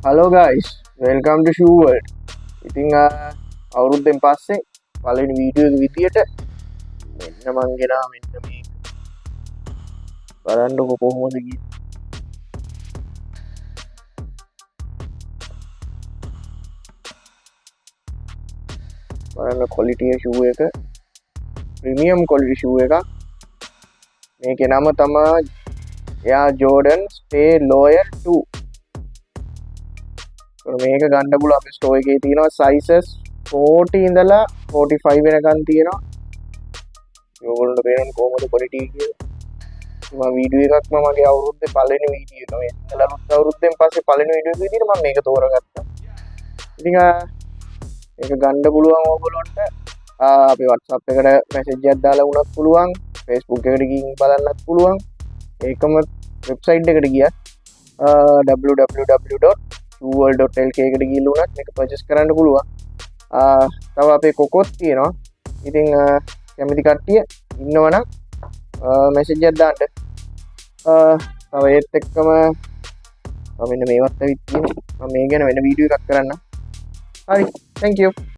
Hello guys, welcome to Shoe World. ඉතින් අවුරුද්දෙන් පස්සේ පළවෙනි වීඩියෝ එක විදියට මෙන්න මං ගෙනා මෙන්න මේක. බලන්නකො කොහොමද ගියේ. බලන්න quality shoe එක premium quality shoe එකක්. මේකේ නම තමයි Air Jordan Stay Loyal 2. මේක ගන්න පුළුවන් අපේ ස්ටෝර් එකේ තියෙනවා sizes 40 ඉඳලා 45 වෙනකන් තියෙනවා. ඔයගොල්ලන්ට පේන කොහොමද quality කියලා. මම වීඩියෝ එකක් මගේ අවුරුද්දේ පළවෙනි වීඩියෝ එක. මේ ලනුත් අවුරුද්දෙන් පස්සේ පළවෙනි වීඩියෝ එක විදිහට මම මේක තෝරගත්තා. ඉතින් මේක ගන්න පුළුවන් ඔයගොල්ලන්ට අපේ WhatsApp එකට message එකක් දාලා වුණත් පුළුවන්. Facebook එකට ගිහින් බලන්නත් පුළුවන්. ඒකම website එකට ගියත් www.shoeworld.lk එකට ගිහලා උනත් මේක purchase කරන්න පුළුවන්. තව අපේ කොකොත් තියෙනවා. ඉතින් කැමති කට්ටිය ඉන්නවනම් message එකක් දාන්න. තව ඒත් එක්කම මෙන්න මේවත් ඇවිත් තියෙනවා. මම මේ ගැන වෙන වීඩියෝ එකක් කරන්න. හරි, thank you.